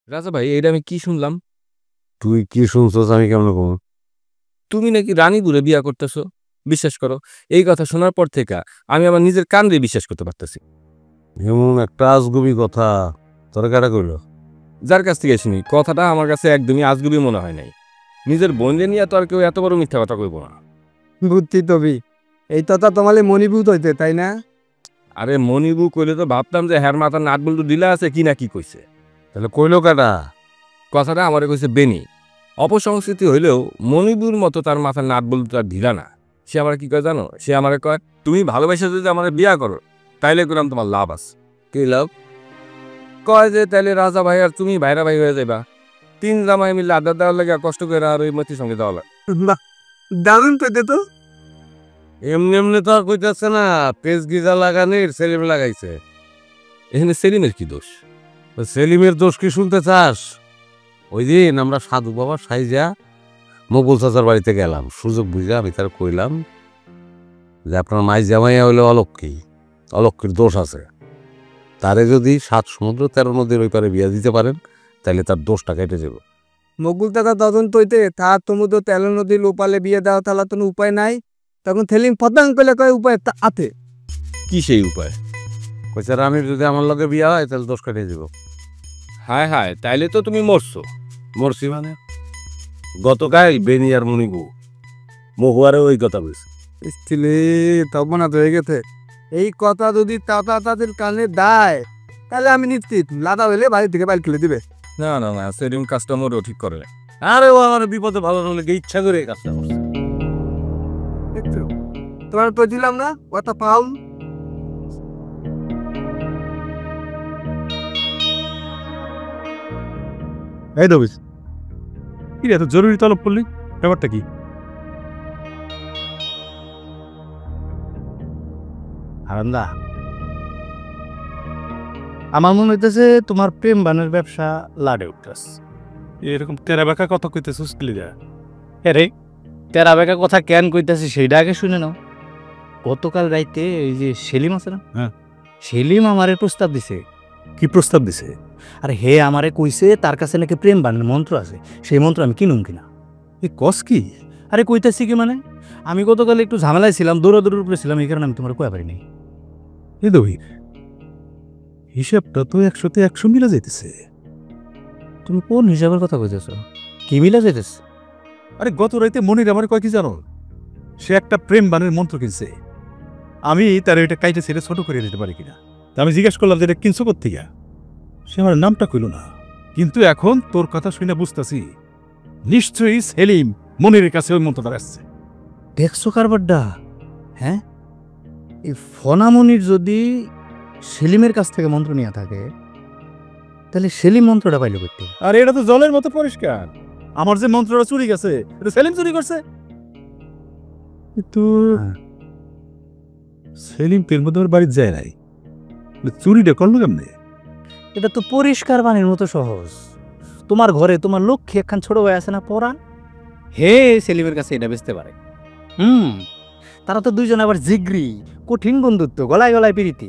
রাজা ভাই, এটা আমি কি শুনলাম? তুই কি শুনছস আমি কেমন কম? তুমি নাকি রানীপুরে বিয়া করতেছো। বিশ্বাস করো, এই কথা শোনার পর থেকে আমি আমার নিজের কান দিয়ে বিশ্বাস করতে পারতেছি। এমন একটা আজগুবি কথা তোর কাটা কইল? যার কাছ থেকে শুনি কথাটা আমার কাছে একদমই আজগুবি মনে হয় নাই। নিজের বোনদের নিয়ে তো আর কেউ এত বড় মিথ্যা কথা কইব না। বুদ্ধি তবি এই তথা তোমালে মণিভূত হইতে তাই না? আরে মনিবু কইলে তো ভাবতাম যে হ্যার মাথার নাট বল্টু দিলা আছে কি না কি কইছে। তাহলে কইলো কাটা? কথাটা আমারে কইছে বেনি। অপসংস্কৃতি হইলেও মনিবুর মতো তার মাথার নাট বল্টু তার ঢিলা না। সে আমার কি কয় জানো? সে আমারে কয়, তুমি ভালোবাসা যদি আমার বিয়া করো তাইলে করলাম তোমার লাভ আছে। কি লাভ? কয় যে তাইলে রাজা ভাই আর তুমি ভাইরা ভাই হয়ে যাইবা। তিন জামাই মিলে আড্ডা দেওয়ার লাগে কষ্ট করে আর ওই মতির সঙ্গে দেওয়া লাগে। বাহ, দারুণ তো এটা তো। এমনি এমনি তো আর কইতাছে না, পেজ গিজা লাগানির সেলিম লাগাইছে। এখানে সেলিমের কি দোষ? তো সেলিমের দোষ কি শুনতে চাস? ওই দিন আমরা সাধু বাবা সাইজা মকবুল চাচার বাড়িতে গেলাম, সুযোগ বুঝা আমি তার কইলাম যে আপনার মাই জামাইয়া হইলে অলক্ষী, অলক্ষীর দোষ আছে, তারে যদি 7 সমুদ্র 13 নদীর ওই পারে বিয়া দিতে পারেন তাহলে তার দোষটা কেটে যাবে। মকুল দাদা তদন্ত হইতে তার সমুদ্র তেল নদীর লোপালে বিয়ে দেওয়া তাহলে তো উপায় নাই। তখন থেলিম পদাং পেলে কয় উপায় আছে। কি সেই উপায়? কইছে রানীর যদি আমার লগে বিয়া হয় তাহলে দোষ কেটে যাব। হায় হায়, তাইলে তো তুমি মরছো। মরছি মানে? গতকাল বেনি আর মনিবু মহুয়ারে ওই কথা বলছে। স্টিলে তখন না হয়ে গেছে। এই কথা যদি তাতা তাদের কানে দেয় তাহলে আমি নিশ্চিত লাদা হইলে বাড়ি থেকে বাইর খুলে দিবে। না না না, সেলিম কাস্টমারও ঠিক করে না। আরে ও আমার বিপদে ভালো হলে ইচ্ছা করে এই কাজটা করছে। দেখছো, তোমার তো দিলাম না কথা পাউল। এই দবিস, কি রে এত জরুরি তলব করলি? ব্যাপারটা কি? হারান্দা, আমার মনে হইতেছে তোমার প্রেম বানের ব্যবসা লাড়ে উঠতেছ। এরকম তেরা বেকা কথা কইতে সুস্কিলি দেয়। রে তেরা বেকা কথা কেন কইতাছি সেইটা আগে শুনে নাও। গতকাল রাইতে এই যে সেলিম আছে না, হ্যাঁ, সেলিম আমারে প্রস্তাব দিছে। কি প্রস্তাব দিছে? আর হে আমারে কইছে তার কাছে নাকি প্রেম বানের মন্ত্র আছে, সেই মন্ত্র আমি কিনুম কিনা। এই কস কি? আরে কইতাছি কি মানে, আমি গতকাল একটু ঝামেলায় ছিলাম, দৌড়াদৌড়ির উপরে ছিলাম, এই কারণে আমি তোমার কয়া পারিনি। এই দবির হিসাবটা তো 100-তে 100 মিলা যাইতেছে। তুমি কোন হিসাবের কথা কইতেছ? কি মিলা যাইতেছে? আরে গত রাইতে মনির আমার কয় কি জানো, সে একটা প্রেম বানের মন্ত্র কিনছে। আমি তার ওইটা কাইটে ছেড়ে ছোট করে দিতে পারি কিনা, তা আমি জিজ্ঞাসা করলাম যে এটা কিনছো কোত্থেকে। সে আমার নামটা কইল না, কিন্তু এখন তোর কথা শুনে বুঝতেছি নিশ্চয়ই সেলিম মনিরের কাছে ওই মন্ত্রটা আসছে। দেখছো কারবারটা? হ্যাঁ, এই ফনামনির যদি সেলিমের কাছ থেকে মন্ত্র নিয়ে থাকে তাহলে সেলিম মন্ত্রটা পাইল করতে। আর এটা তো জলের মতো পরিষ্কার, আমার যে মন্ত্রটা চুরি গেছে এটা সেলিম চুরি করছে। কিন্তু সেলিম তেল মধ্যে আমার বাড়িতে যায় নাই, চুরিটা করলো কেমনে? এটা তো পরিষ্কার পানির মতো সহজ। তোমার ঘরে তোমার লক্ষ্মী একখান ছোট ভাই আছে না, পরাণ, হে সেলিমের কাছে এটা বেচতে পারে। তারা তো দুইজন আবার জিগরি, কঠিন বন্ধুত্ব, গলায় গলায় প্রীতি।